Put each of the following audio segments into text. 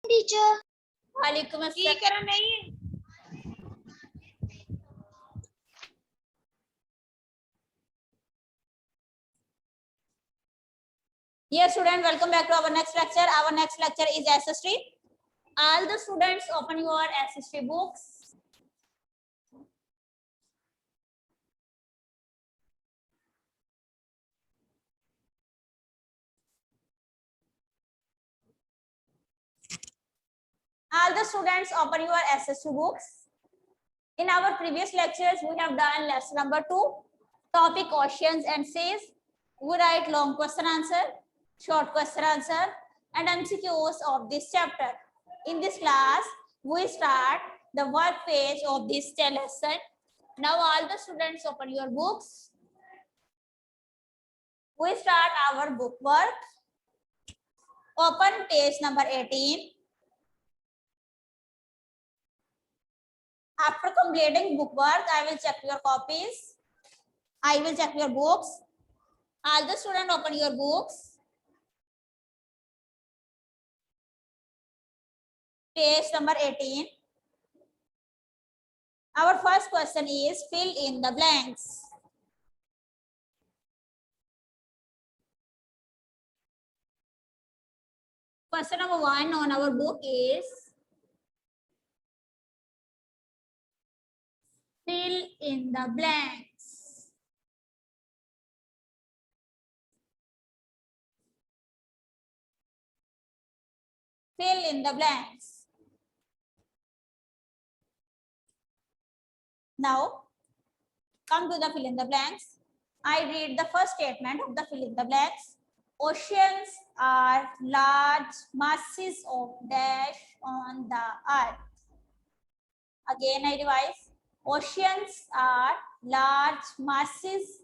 Teacher. वालेकुम अस्सलाम। ठीक है नहीं है। Dear student, welcome back to our next lecture. Our next lecture is SST. All the students open your SST books. All the students open your SST books. In our previous lectures, we have done lesson number 2, topic oceans and seas. We write long question answer, short question answer, and MCQs of this chapter. In this class, we start the work page of this lesson. Now all the students open your books. We start our book work. Open page number 18. After completing book work, I will check your copies. I will check your books. All the students open your books. Page number 18. Our first question is fill in the blanks. Question number 1 on our book is fill in the blanks. Fill in the blanks. Now, come to the fill in the blanks. I read the first statement of the fill in the blanks. Oceans are large masses of dash on the earth. Again, I revise. Oceans are large masses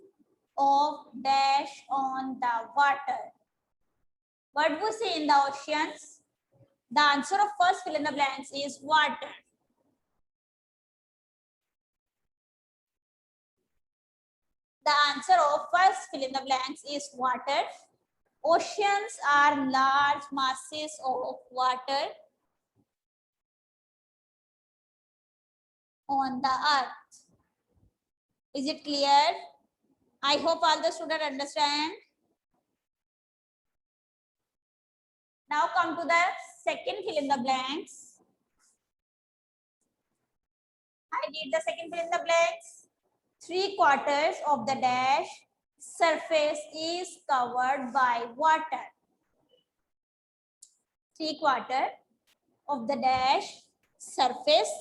of dash on the water. What do we see in the oceans? The answer of first fill in the blanks is water. The answer of first fill in the blanks is water. Oceans are large masses of water on the earth. Is it clear? I hope all the students understand. Now come to the second fill in the blanks. I need the second fill in the blanks. 3/4 of the dash surface is covered by water. 3/4 of the dash surface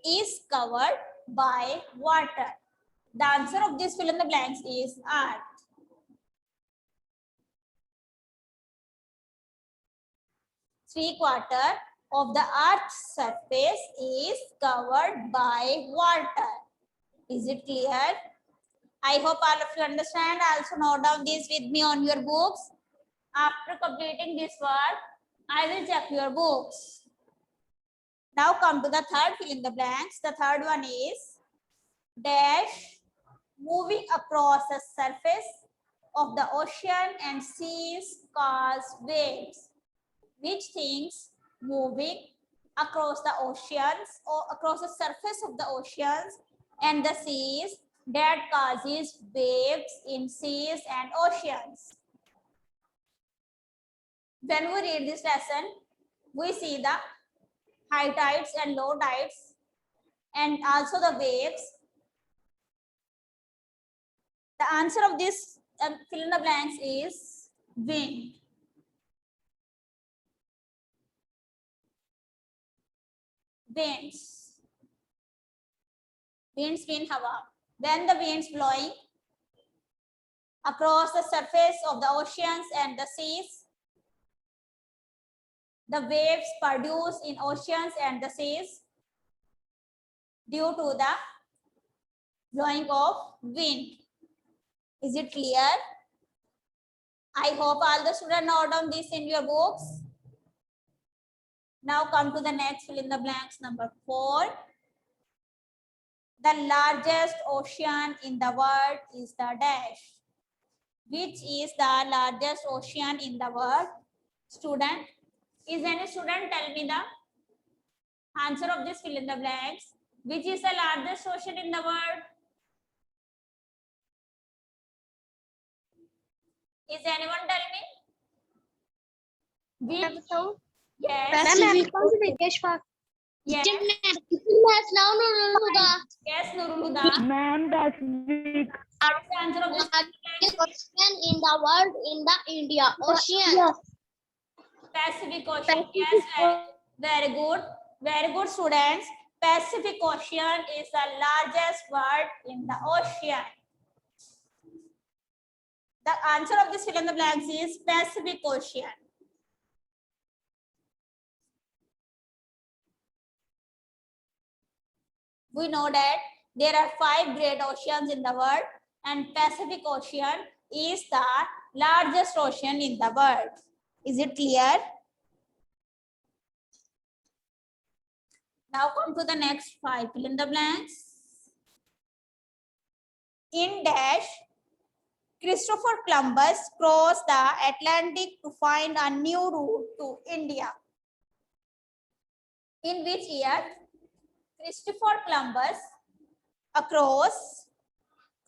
is covered by water. The answer of this fill in the blanks is earth. Three-quarters of the earth's surface is covered by water. Is it clear? I hope all of you understand. Also note down this with me on your books. After completing this work, I will check your books. Now come to the third fill in the blanks. The third one is dash moving across the surface of the ocean and seas cause waves. Which things moving across the oceans or across the surface of the oceans and the seas that causes waves in seas and oceans? When we read this lesson, we see the high tides and low tides and also the waves. The answer of this fill in the blanks is wind. Winds. Winds mean hawa. When the winds blowing across the surface of the oceans and the seas, the waves produced in oceans and the seas due to the blowing of wind. Is it clear? I hope all the students note down this in your books. Now come to the next fill in the blanks number 4. The largest ocean in the world is the dash. Which is the largest ocean in the world? Student, Is any student tell me the answer of this fill in the blanks? Which is the largest ocean in the world? Is anyone tell me? Which? Yes. Pacific. Yes. Yes, Nurul Huda. Ma'am, Pacific. What's the answer of this? Ocean in the world in the India Ocean. Pacific Ocean. Yes, very good. Very good, students. Pacific Ocean is the largest word in the ocean. The answer of this fill in the blanks is Pacific Ocean. We know that there are 5 great oceans in the world, and Pacific Ocean is the largest ocean in the world. Is it clear? Now come to the next 5 fill in the blanks. In dash, Christopher Columbus crossed the Atlantic to find a new route to India. In which year Christopher Columbus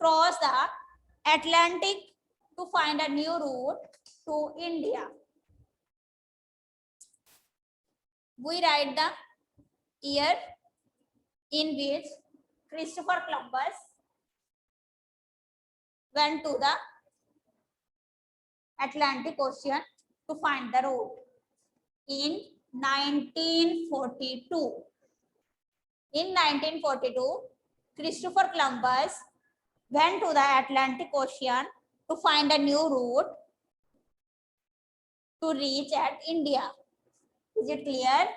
crossed the Atlantic to find a new route to India? We write the year in which Christopher Columbus went to the Atlantic Ocean to find the route. In 1942. In 1942, Christopher Columbus went to the Atlantic Ocean to find a new route to reach at India. Is it clear?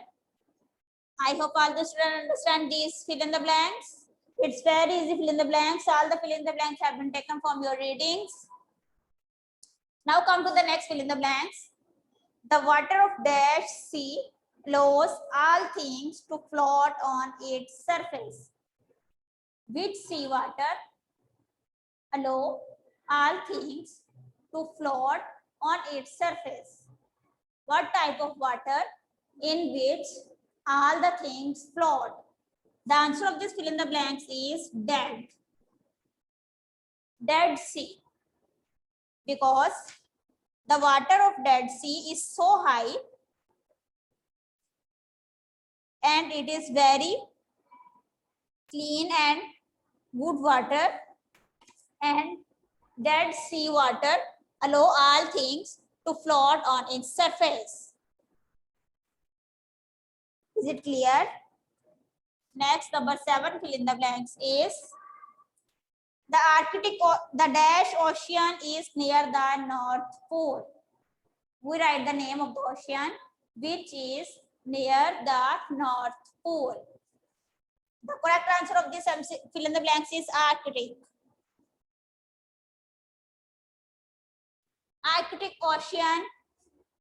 I hope all the students understand these fill in the blanks. It's very easy fill in the blanks. All the fill in the blanks have been taken from your readings. Now come to the next fill in the blanks. The water of dash sea allows all things to float on its surface. Which sea water allow all things to float on its surface? What type of water in which all the things float? The answer of this fill in the blanks is Dead Sea. Because the water of Dead Sea is so high and it is very clean and good water, and Dead Sea water allow all things to float on its surface. Is it clear? Next, number 7 fill in the blanks is the dash ocean is near the North Pole. We write the name of the ocean which is near the North Pole. The correct answer of this fill in the blanks is Arctic. Arctic Ocean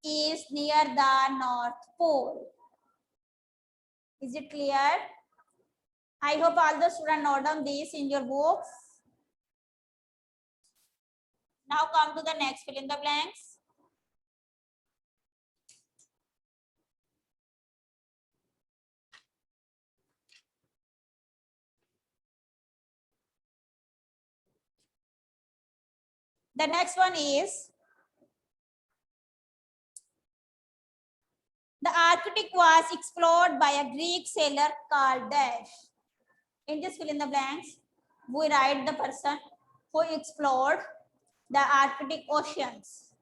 is near the North Pole. Is it clear? I hope all the students note down this in your books. Now come to the next fill in the blanks. The next one is the Arctic was explored by a Greek sailor called Dash. In this fill in the blanks, we write the person who explored the Arctic oceans.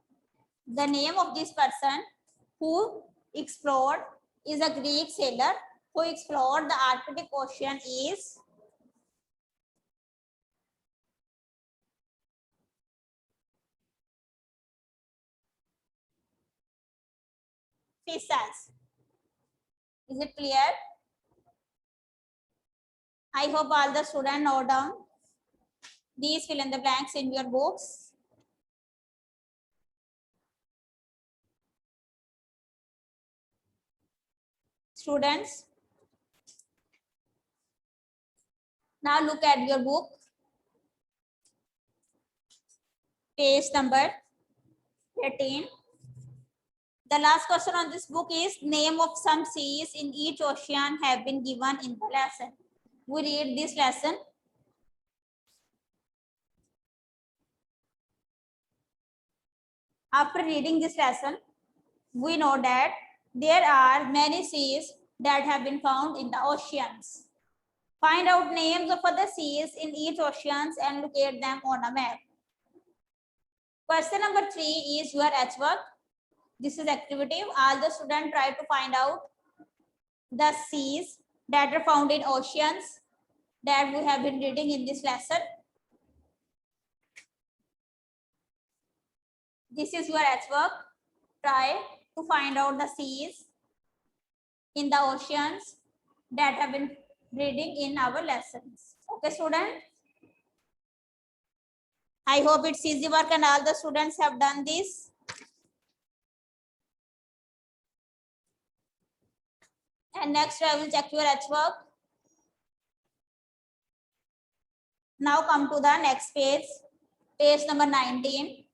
The name of this person who explored is a Greek sailor who explored the Arctic Ocean is Theseus. Is it clear? I hope all the students note down these fill in the blanks in your books. Students, now look at your book. Page number 13. The last question on this book is name of some seas in each ocean have been given in the lesson. We read this lesson. After reading this lesson, we know that there are many seas that have been found in the oceans. Find out names of other seas in each oceans and locate them on a map. Question number 3 is your H work. This is activity. All the students try to find out the seas that are found in oceans that we have been reading in this lesson. This is your H work. Try to find out the seas in the oceans that have been reading in our lessons. Okay, student? I hope it's easy work and all the students have done this. And next I will check your H work. Now come to the next page, page number 19.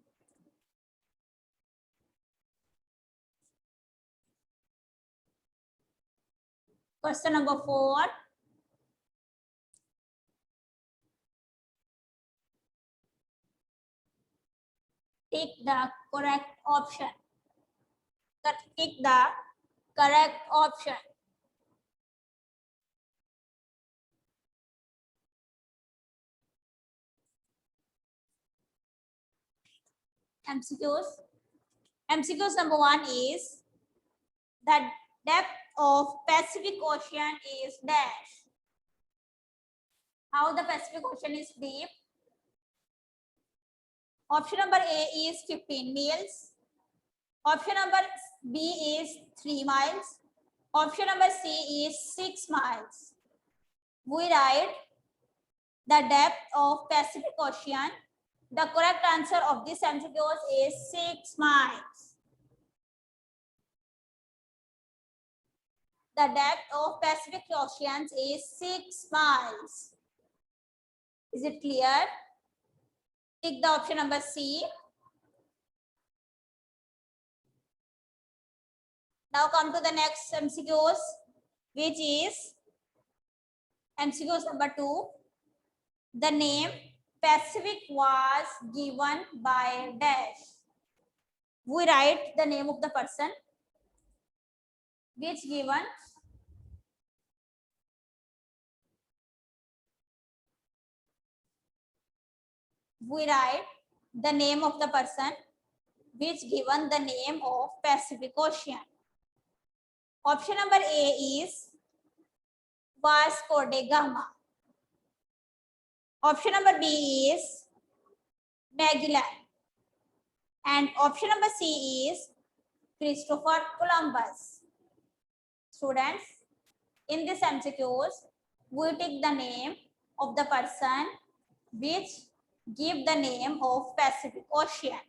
Question number 4. Tick the correct option. Tick the correct option. MCQs. MCQs number 1 is the depth of Pacific Ocean is dash. How the Pacific Ocean is deep? Option number A is 15 miles. Option number B is 3 miles. Option number C is 6 miles. We write the depth of Pacific Ocean. The correct answer of this MCQ is 6 miles. The depth of Pacific Oceans is 6 miles. Is it clear? Tick the option number C. Now come to the next MCQs, which is MCQs number 2. The name Pacific was given by dash. We write the name of the person which given we write the name of the person which given the name of Pacific Ocean. Option number A is Vasco da Gama. Option number B is Magellan. And option number C is Christopher Columbus. Students, in this MCQs, we take the name of the person which give the name of Pacific Ocean.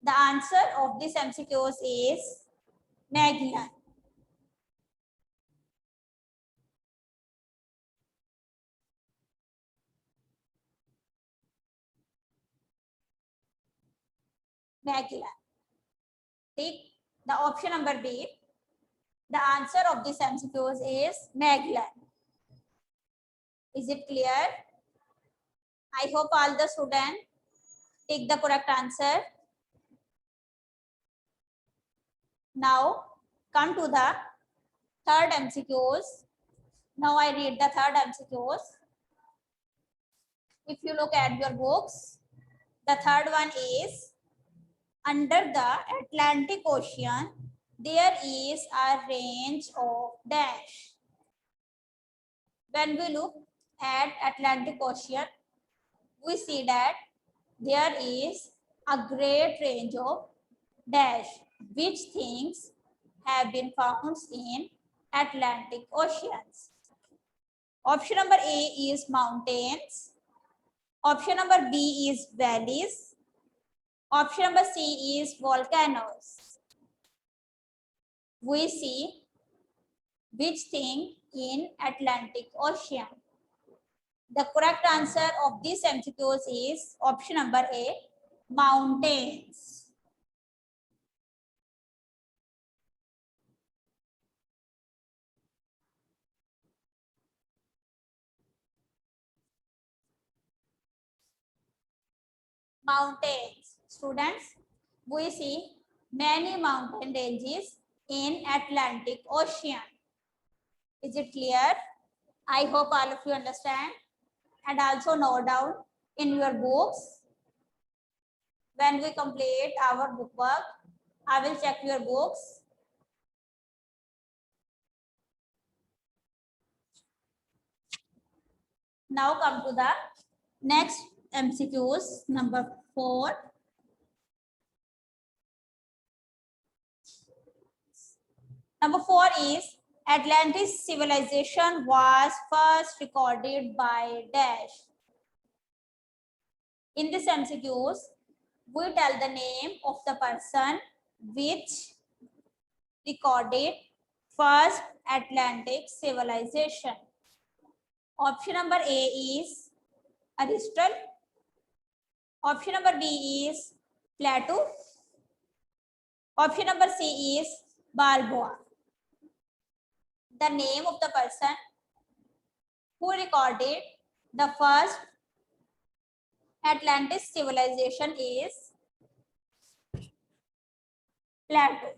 The answer of this MCQs is Magellan. Magellan. Take the option number B. The answer of this MCQs is Magellan. Is it clear? I hope all the students take the correct answer. Now come to the third MCQs. Now I read the third MCQs. If you look at your books, the third one is under the Atlantic Ocean, there is a range of dash. When we look at Atlantic Ocean, we see that there is a great range of dash. Which things have been found in Atlantic Oceans? Option number A is mountains. Option number B is valleys. Option number C is volcanoes. We see which thing in Atlantic Ocean. The correct answer of this MCQs is option number A, mountains. Mountains. Students, we see many mountain ranges in Atlantic Ocean. Is it clear? I hope all of you understand, and also note down in your books. When we complete our book work, I will check your books. Now come to the next MCQs, number 4. Number 4 is Atlantis civilization was first recorded by dash. In this MCQs, we tell the name of the person which recorded first Atlantic civilization. Option number A is Aristotle. Option number B is Plato. Option number C is Balboa. The name of the person who recorded the first Atlantis civilization is Plato.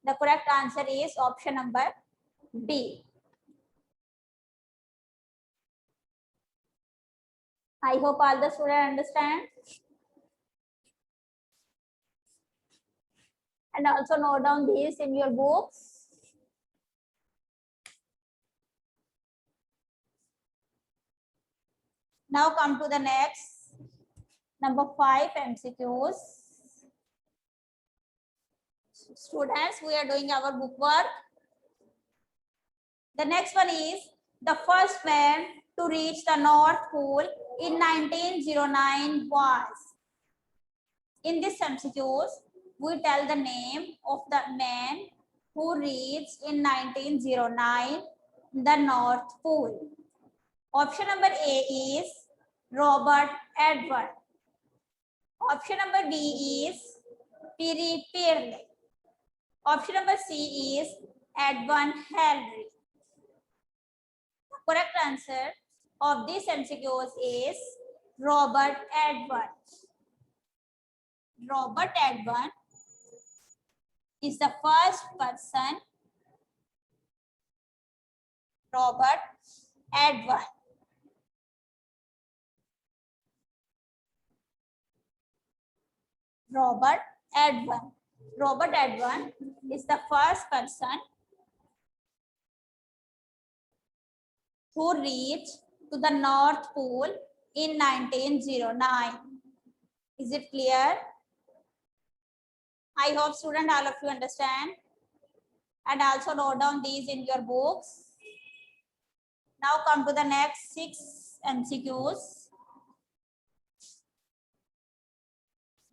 The correct answer is option number B. I hope all the students understand. And also note down these in your books. Now come to the next, number 5 MCQs. Students, we are doing our book work. The next one is the first man to reach the North Pole in 1909 was. In this MCQs, we tell the name of the man who reached in 1909 the North Pole. Option number A is Robert Edward. Option number B is Piri Pirle. Option number C is Edwin Henry. The correct answer of this MCQs is Robert Edward. Robert Edward is the first person. Robert Edward. Robert Edward. Robert Edward is the first person who reached to the North Pole in 1909. Is it clear? I hope students, all of you understand. And also note down these in your books. Now come to the next 6 MCQs.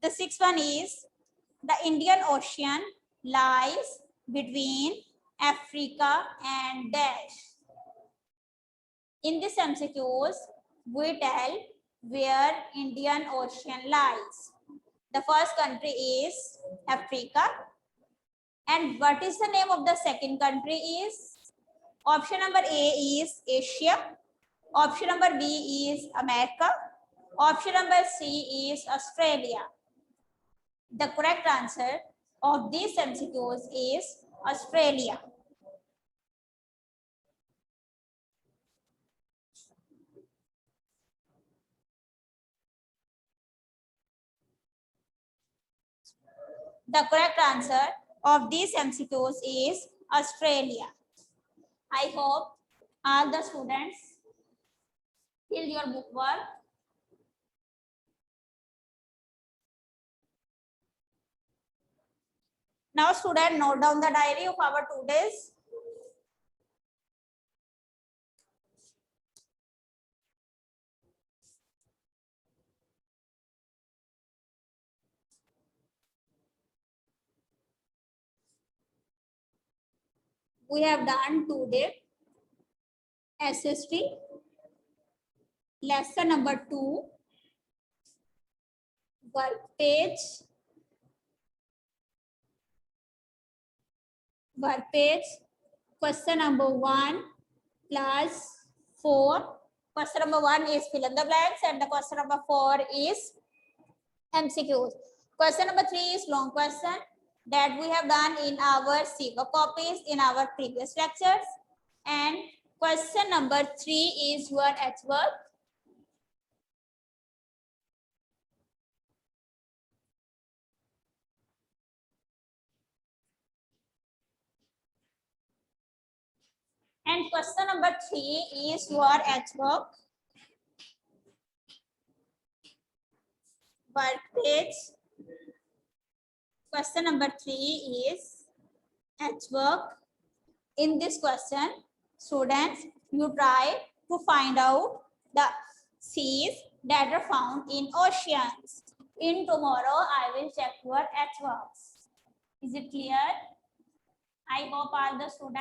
The 6th one is the Indian Ocean lies between Africa and dash. In this MCQs, we tell where Indian Ocean lies. The first country is Africa. And what is the name of the second country is? Option number A is Asia. Option number B is America. Option number C is Australia. The correct answer of these MCQs is Australia. The correct answer of these MCQs is Australia. I hope all the students fill your book work. Now student, note down the diary of our 2 days. We have done today SST lesson number 2, work page, question number 1 plus 4, Question number 1 is fill in the blanks and the question number 4 is MCQs. Question number 3 is long question that we have done in our silver copies in our previous lectures. And question number 3 is your H work. And question number 3 is your H work. Work page. Question number 3 is H work. In this question, students, you try to find out the seas that are found in oceans. In tomorrow, I will check your H works. Is it clear? I hope all the students